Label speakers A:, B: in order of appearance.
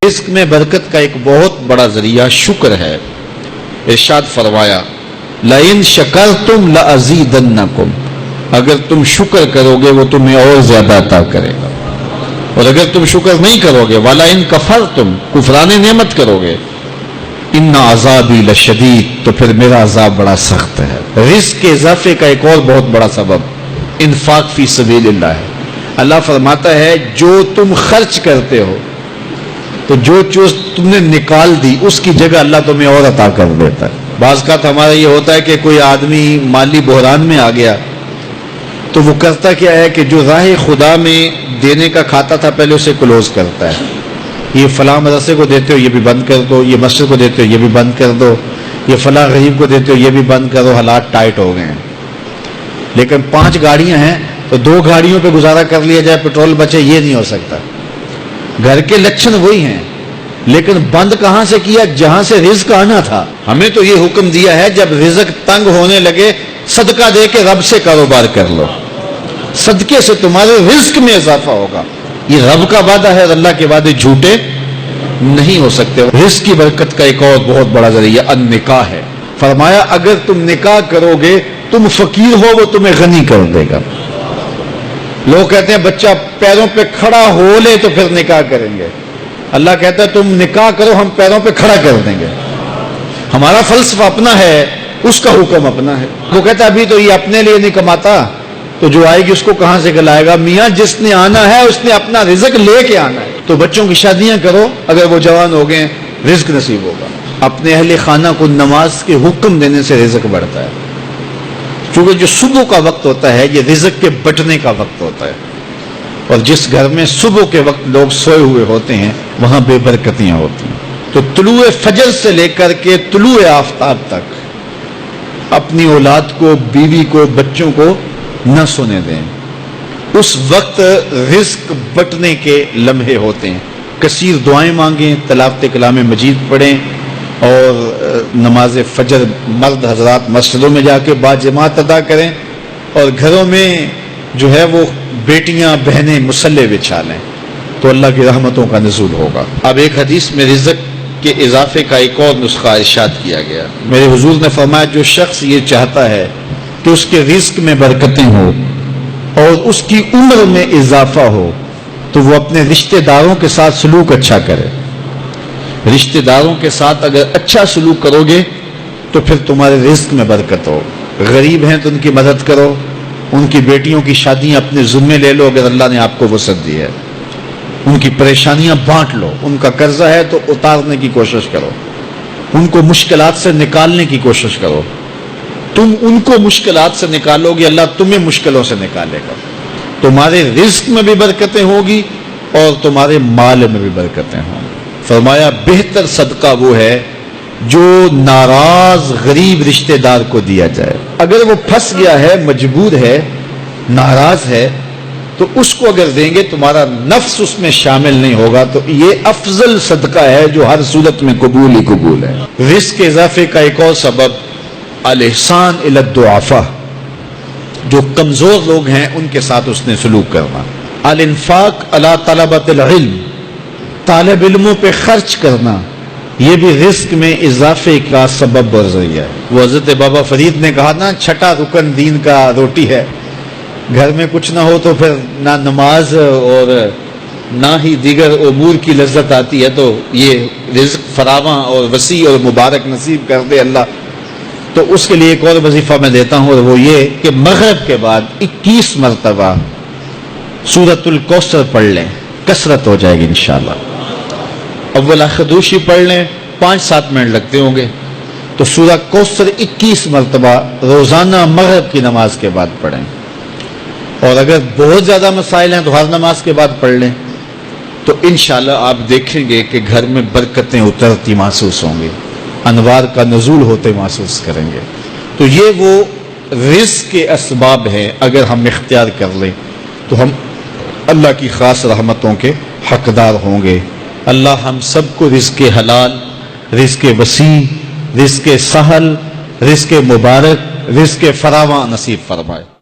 A: رزق میں برکت کا ایک بہت بڑا ذریعہ شکر ہے. ارشاد فرمایا لَإِن شَكَرْتُمْ لَأَزِيدَنَّكُمْ، اگر تم شکر کرو گے وہ تمہیں اور زیادہ عطا کرے گا، اور اگر تم شکر نہیں کرو گے وَلَئِن كَفَرْتُمْ، کفران نعمت کرو گے، إِنَّ عَذَابِي لَشَدِيدٌ، تو پھر میرا عذاب بڑا سخت ہے. رزق کے اضافے کا ایک اور بہت بڑا سبب انفاق فی سبیل اللہ ہے. اللہ فرماتا ہے جو تم خرچ کرتے ہو تو جو چیز تم نے نکال دی اس کی جگہ اللہ تمہیں اور عطا کر دیتا ہے. بعض کا ہمارا یہ ہوتا ہے کہ کوئی آدمی مالی بحران میں آ گیا تو وہ کرتا کیا ہے کہ جو راہ خدا میں دینے کا کھاتا تھا پہلے اسے کلوز کرتا ہے. یہ فلاں مدرسے کو دیتے ہو یہ بھی بند کر دو، یہ مسجد کو دیتے ہو یہ بھی بند کر دو، یہ فلاں غریب کو دیتے ہو یہ بھی بند کرو، حالات ٹائٹ ہو گئے ہیں. لیکن 5 گاڑیاں ہیں تو 2 گاڑیوں پہ گزارا کر لیا جائے، پیٹرول بچے، یہ نہیں ہو سکتا. گھر کے لچھن وہی ہیں لیکن بند کہاں سے کیا؟ جہاں سے رزق آنا تھا. ہمیں تو یہ حکم دیا ہے جب رزق تنگ ہونے لگے صدقہ دے کے رب سے کاروبار کر لو، صدقے سے تمہارے رزق میں اضافہ ہوگا. یہ رب کا وعدہ ہے، اللہ کے وعدے جھوٹے نہیں ہو سکتے. رزق کی برکت کا ایک اور بہت بڑا ذریعہ النکاح ہے. فرمایا اگر تم نکاح کرو گے تم فقیر ہو وہ تمہیں غنی کر دے گا. لوگ کہتے ہیں بچہ پیروں پہ کھڑا ہو لے تو پھر نکاح کریں گے. اللہ کہتا ہے تم نکاح کرو ہم پیروں پہ کھڑا کر دیں گے. ہمارا فلسفہ اپنا ہے، اس کا حکم اپنا ہے. وہ کہتا ہے ابھی تو یہ اپنے لیے نہیں کماتا تو جو آئے گی اس کو کہاں سے کھلائے گا؟ میاں جس نے آنا ہے اس نے اپنا رزق لے کے آنا ہے. تو بچوں کی شادیاں کرو، اگر وہ جوان ہو گئے رزق نصیب ہوگا. اپنے اہل خانہ کو نماز کے حکم دینے سے رزق بڑھتا ہے، کیونکہ جو صبح کا وقت ہوتا ہے یہ رزق کے بٹنے کا وقت ہوتا ہے، اور جس گھر میں صبح کے وقت لوگ سوئے ہوئے ہوتے ہیں وہاں بے برکتیاں ہوتی ہیں. تو طلوع فجر سے لے کر کے طلوع آفتاب تک اپنی اولاد کو، بیوی کو، بچوں کو نہ سونے دیں. اس وقت رزق بٹنے کے لمحے ہوتے ہیں. کثیر دعائیں مانگیں، تلاوت کلام مجید پڑھیں، اور نماز فجر مرد حضرات مسجدوں میں جا کے باجماعت ادا کریں، اور گھروں میں جو ہے وہ بیٹیاں بہنیں مصلے بچھا لیں تو اللہ کی رحمتوں کا نزول ہوگا. اب ایک حدیث میں رزق کے اضافے کا ایک اور نسخہ ارشاد کیا گیا. میرے حضور نے فرمایا جو شخص یہ چاہتا ہے کہ اس کے رزق میں برکتیں ہو اور اس کی عمر میں اضافہ ہو تو وہ اپنے رشتہ داروں کے ساتھ سلوک اچھا کرے. رشتہ داروں کے ساتھ اگر اچھا سلوک کرو گے تو پھر تمہارے رزق میں برکت ہو. غریب ہیں تو ان کی مدد کرو، ان کی بیٹیوں کی شادیاں اپنے ذمے لے لو اگر اللہ نے آپ کو وسعت دی ہے، ان کی پریشانیاں بانٹ لو، ان کا قرضہ ہے تو اتارنے کی کوشش کرو، ان کو مشکلات سے نکالنے کی کوشش کرو. تم ان کو مشکلات سے نکالو گے اللہ تمہیں مشکلوں سے نکالے گا. تمہارے رزق میں بھی برکتیں ہوگی اور تمہارے مال میں بھی برکتیں ہوں گی. فرمایا بہتر صدقہ وہ ہے جو ناراض غریب رشتہ دار کو دیا جائے. اگر وہ پھنس گیا ہے، مجبور ہے، ناراض ہے تو اس کو اگر دیں گے تمہارا نفس اس میں شامل نہیں ہوگا. تو یہ افضل صدقہ ہے جو ہر صورت میں قبول ہی قبول ہے. رزق کے اضافے کا ایک اور سبب الاحسان الی الضعفاء، جو کمزور لوگ ہیں ان کے ساتھ اس نے سلوک کرنا. الانفاق علی طلبۃ العلم، طالب علموں پہ خرچ کرنا، یہ بھی رزق میں اضافے کا سبب اور ذریعہ ہے. وہ حضرت بابا فرید نے کہا نا 6واں رکن دین کا روٹی ہے. گھر میں کچھ نہ ہو تو پھر نہ نماز اور نہ ہی دیگر امور کی لذت آتی ہے. تو یہ رزق فراواں اور وسیع اور مبارک نصیب کر دے اللہ. تو اس کے لیے ایک اور وظیفہ میں دیتا ہوں، اور وہ یہ کہ مغرب کے بعد 21 مرتبہ سورۃ الکوثر پڑھ لیں، کثرت ہو جائے گی انشاءاللہ. اول خدوشی پڑھ لیں، 5-7 منٹ لگتے ہوں گے. تو سورہ کوثر 21 مرتبہ روزانہ مغرب کی نماز کے بعد پڑھیں. اور اگر بہت زیادہ مسائل ہیں تو ہر نماز کے بعد پڑھ لیں. تو انشاءاللہ آپ دیکھیں گے کہ گھر میں برکتیں اترتی محسوس ہوں گی، انوار کا نزول ہوتے محسوس کریں گے. تو یہ وہ رزق کے اسباب ہیں، اگر ہم اختیار کر لیں تو ہم اللہ کی خاص رحمتوں کے حقدار ہوں گے. اللہ ہم سب کو رزق حلال، رزق وسیع، رزق سہل، رزق مبارک، رزق فراواں نصیب فرمائے.